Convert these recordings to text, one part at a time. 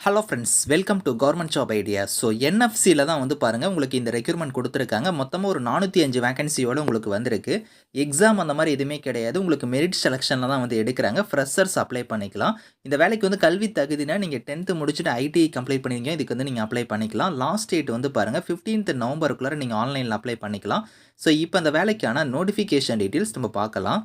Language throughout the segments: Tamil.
Hello friends, welcome to government job idea. So என்எஃப்சில தான் வந்து பாருங்கள் உங்களுக்கு இந்த ரெக்ரூட்மெண்ட் கொடுத்துருக்காங்க. மொத்தமாக ஒரு 405 வேகன்சியோட உங்களுக்கு வந்திருக்கு. எக்ஸாம் அந்த மாதிரி எதுவுமே கிடையாது. உங்களுக்கு மெரிட் செலெக்ஷனில் தான் வந்து எடுக்கிறாங்க. ஃப்ரெஷர்ஸ் அப்ளை பண்ணிக்கலாம். இந்த வேலைக்கு வந்து கல்வி தகுதினா நீங்கள் 10th முடிச்சுட்டு ஐடிஐ கம்ப்ளீட் பண்ணிங்க, இதுக்கு வந்து நீங்கள் அப்ளை பண்ணிக்கலாம். லாஸ்ட் டேட் வந்து பாருங்கள் 15th நவம்பருக்குள்ளே நீங்கள் ஆன்லைனில் அப்ளை பண்ணிக்கலாம். ஸோ இப்போ அந்த வேலைக்கான நோட்டிஃபிகேஷன் டீட்டெயில்ஸ் நம்ம பார்க்கலாம்.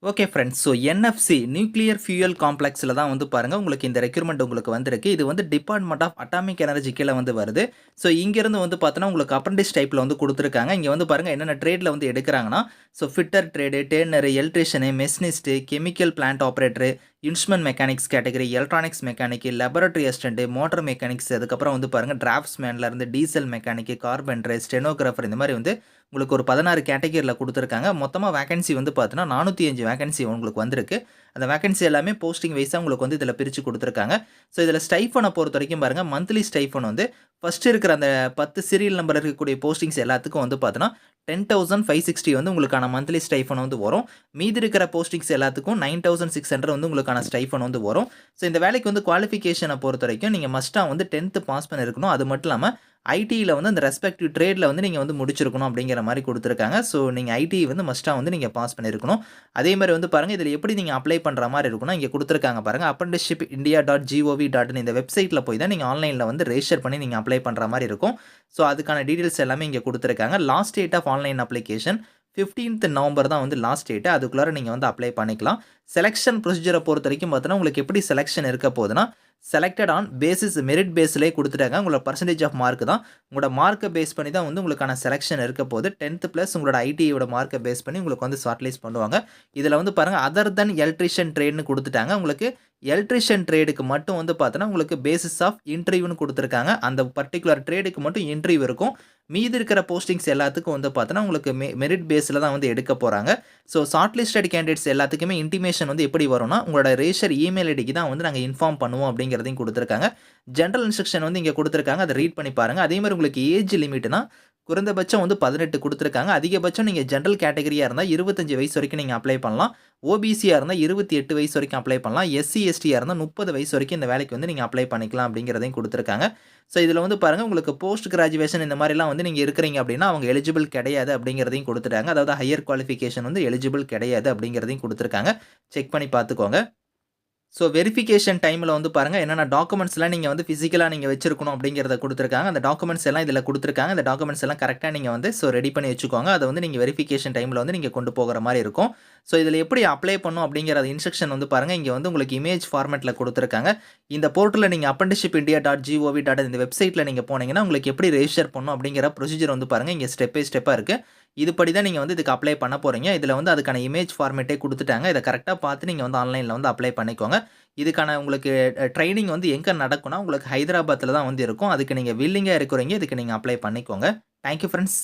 Okay friends. So NFC nuclear fuel காம்ப்ளெக்ஸில் தான் வந்து பாருங்கள் உங்களுக்கு இந்த ரெக்ரூட்மெண்ட் உங்களுக்கு வந்திருக்கு. இது வந்து டிபார்ட்மெண்ட் ஆஃப் அட்டாமிக் எனர்ஜி கீழே வந்து வருது. ஸோ இங்கேருந்து வந்து பார்த்தோன்னா உங்களுக்கு அப்ரண்டிஸ் டைப்பில் வந்து கொடுத்துருக்காங்க. இங்கே வந்து பாருங்கள் என்னென்ன ட்ரேடில் வந்து எடுக்கிறாங்கன்னா, so fitter trade, turner, electrician, machinist, chemical plant operator, instrument mechanics category, electronics mechanic, laboratory assistant, motor mechanics, அதுக்கப்புறம் வந்து பாருங்கள் டிராஃப்ட்ஸ்மேன்லேருந்து டீசல் மெக்கானிக், கார்பெண்டர், ஸ்டெனோகிராஃபர், இந்த மாதிரி வந்து உங்களுக்கு ஒரு 16 கேட்டகரியில் கொடுத்துருக்காங்க. மொத்தமாக வேகன்சி வந்து பார்த்தீங்கன்னா 405 வேகன்சி உங்களுக்கு வந்திருக்கு. அந்த வேகன்சி எல்லாமே போஸ்டிங் வைஸாக உங்களுக்கு வந்து இதில் பிரித்து கொடுத்துருக்காங்க. ஸோ இதில் ஸ்டைஃபனை பொறுத்த வரைக்கும் பாருங்கள், மந்த்லி ஸ்டைஃபன் வந்து ஃபஸ்ட்டு இருக்கிற அந்த 10 சீரியல் நம்பர் இருக்கக்கூடிய போஸ்டிங்ஸ் எல்லாத்துக்கும் வந்து பார்த்தீங்கன்னா 10,560 வந்து உங்களுக்கான மந்த்லி ஸ்டைஃபன் வந்து வரும். மீதி இருக்கிற போஸ்டிங்ஸ் எல்லாத்துக்கும் 9,600 வந்து உங்களுக்கான ஸ்டைஃபன் வந்து வரும். ஸோ இந்த வேலைக்கு வந்து குவாலிஃபிகேஷனை பொறுத்த வரைக்கும் நீங்கள் மஸ்ட்டாக வந்து 10th பாஸ் பண்ணியிருக்கணும். அது மட்டும் இல்லாமல் ஐடியில் வந்து அந்த ரெஸ்பெக்டிவ் ட்ரேடில் வந்து நீங்கள் வந்து முடிச்சிருக்கணும் அப்படிங்கிற மாதிரி கொடுத்துருக்காங்க. ஸோ நீங்கள் ஐடி வந்து மஸ்ட்டாக வந்து நீங்கள் பாஸ் பண்ணியிருக்கணும். அதே மாதிரி வந்து பாருங்கள் இதில் எப்படி நீங்கள் அப்ளை பண்ணுற மாதிரி இருக்குன்னா, இங்கே கொடுத்துருக்காங்க பாருங்கள், apprenticeshipindia.gov.in இந்த வெப்சைட்டில் போய் தான் நீங்கள் ஆன்லைனில் வந்து ரெஜிஸ்டர் பண்ணி நீங்கள் அப்ளை பண்ணுற மாதிரி இருக்கும். ஸோ அதுக்கான டீட்டெயில்ஸ் எல்லாமே இங்கே கொடுத்துருக்காங்க. Last date of online application 15th November தான் வந்து லாஸ்ட் டேட்டு. அதுக்குள்ளார நீங்கள் வந்து அப்ளை பண்ணிக்கலாம். செலெக்ஷன் ப்ரொசீஜரை பொறுத்த வரைக்கும் பார்த்தோன்னா உங்களுக்கு எப்படி செலெக்ஷன் இருக்க போகுதுன்னா, செலக்டட் ஆன் பேசிஸ் மெரிட் பேஸ்லேயே கொடுத்துட்டாங்க. உங்களோட பர்சன்டேஜ் ஆஃப் மார்க் தான். உங்களோட மார்க்கை பேஸ் பண்ணி தான் வந்து உங்களுக்கான செலெக்ஷன் இருக்க போகுது. 10th ப்ளஸ் உங்களோட ஐடியோட மார்க்கை பேஸ் பண்ணி உங்களுக்கு வந்து ஷார்ட்லிஸ்ட் பண்ணுவாங்க. இதில் வந்து பாருங்கள் அதர் தென் எலக்ட்ரிஷியன் ட்ரேட்னு கொடுத்துட்டாங்க. உங்களுக்கு எலக்ட்ரிஷியன் ட்ரேடுக்கு மட்டும் வந்து பார்த்தோன்னா உங்களுக்கு பேசிஸ் ஆஃப் இன்டர்வியூன்னு கொடுத்துருக்காங்க. அந்த பர்டிகுலர் ட்ரேடுக்கு மட்டும் இன்டர்வியூ இருக்கும். மீதி இருக்கிற போஸ்டிங்ஸ் எல்லாத்துக்கும் வந்து பார்த்தோன்னா உங்களுக்கு மெரிட் பேஸில் தான் வந்து எடுக்க போகிறாங்க. ஸோ ஷார்ட் லிஸ்டட் கேண்டிடேட்ஸ் எல்லாத்துக்குமே இன்டிமேஷன் வந்து எப்படி வரும்னா, உங்களோட ரெஜிஸ்டர் இமெயில் ஐடிக்கு தான் வந்து நாங்கள் இன்ஃபார்ம் பண்ணுவோம் அப்படிங்கிறதையும் கொடுத்துருக்காங்க. ஜென்ரல் இன்ஸ்ட்ரக்ஷன் வந்து இங்கே கொடுத்துருக்காங்க. அதை ரீட் பண்ணி பாருங்கள். அதே மாதிரி உங்களுக்கு ஏஜ் லிமிட்னா குறைந்தபட்சம் வந்து 18 கொடுத்துருக்காங்க. அதிகபட்சம் நீங்கள் ஜென்ரல் கேட்டகரியாக இருந்தால் 25 வயசு வரைக்கும் நீங்கள் அப்ளை பண்ணலாம். ஓபிசியாக இருந்தால் 28 வயசு வரைக்கும் அப்ளை பண்ணலாம். எஸ்சி எஸ்டியாக இருந்தால் 30 வயசு வரைக்கும் இந்த வேலைக்கு வந்து நீங்கள் அப்ளை பண்ணிக்கலாம் அப்படிங்கிறதையும் கொடுத்துருக்காங்க. ஸோ இதில் வந்து பாருங்கள் உங்களுக்கு போஸ்ட் கிராஜுவேஷன் இந்த மாதிரிலாம் வந்து நீங்கள் இருக்கிறீங்க அப்படின்னா அவங்க எலிஜிபிள் கிடையாது அப்படிங்கிறதையும் கொடுத்துட்டாங்க. அதாவது ஹையர் குவாலிஃபிகேஷன் வந்து எலிஜிபிள் கிடையாது அப்படிங்கிறதையும் கொடுத்துருக்காங்க. செக் பண்ணி பார்த்துக்கோங்க. ஸோ வெரிஃபிகேஷன் டைமில் வந்து பாருங்கள் என்னென்ன டாக்குமெண்ட்ஸ்லாம் நீங்கள் வந்து ஃபிசிக்கலாக நீங்கள் வச்சிருக்கணும் அப்படிங்கிறத கொடுத்துருக்காங்க. அந்த டாக்குமெண்ட்ஸ் எல்லாம் இதில் கொடுத்துருக்காங்க. அந்த டாக்குமெண்ட்ஸ் எல்லாம் கரெக்டாக நீங்கள் வந்து ரெடி பண்ணி வச்சுக்கோங்க. அதை வந்து நீங்கள் வெரிஃபிகேஷன் டைமில் வந்து நீங்கள் கொண்டு போகிற மாதிரி இருக்கும். ஸோ இதில் எப்படி அப்ளை பண்ணும் அப்படிங்கிற இன்ஸ்ட்ரக்ஷன் வந்து பாருங்கள், இங்கே வந்து உங்களுக்கு இமேஜ் ஃபார்மேட்டில் கொடுத்துருக்காங்க. இந்த போர்ட்டலில் நீங்கள் apprenticeshipindia.gov.in இந்த வெப்சைட்டில் நீங்கள் போனீங்கன்னா உங்களுக்கு எப்படி ரெஜிஸ்டர் பண்ணணும் அப்படிங்கிற ப்ரொசீஜர் வந்து பாருங்கள், இங்கே ஸ்டெப் பை ஸ்டெப்பாக இருக்குது. இதுபடி தான் நீங்கள் வந்து இதுக்கு அப்ளை பண்ண போகிறீங்க. இதில் வந்து அதுக்கான இமேஜ் ஃபார்மேட்டே கொடுத்துட்டாங்க. இதை கரெக்டாக பார்த்து நீங்கள் வந்து ஆன்லைனில் வந்து அப்ளை பண்ணிக்கோங்க. இதுக்கான உங்களுக்கு ட்ரைனிங் வந்து எங்கே நடக்கும்னா உங்களுக்கு ஹைதராபாத்தில் தான் வந்து இருக்கும். அதுக்கு நீங்கள் வில்லிங்காக இருக்கிறீங்க. இதுக்கு நீங்கள் அப்ளை பண்ணிக்கோங்க. Thank you friends.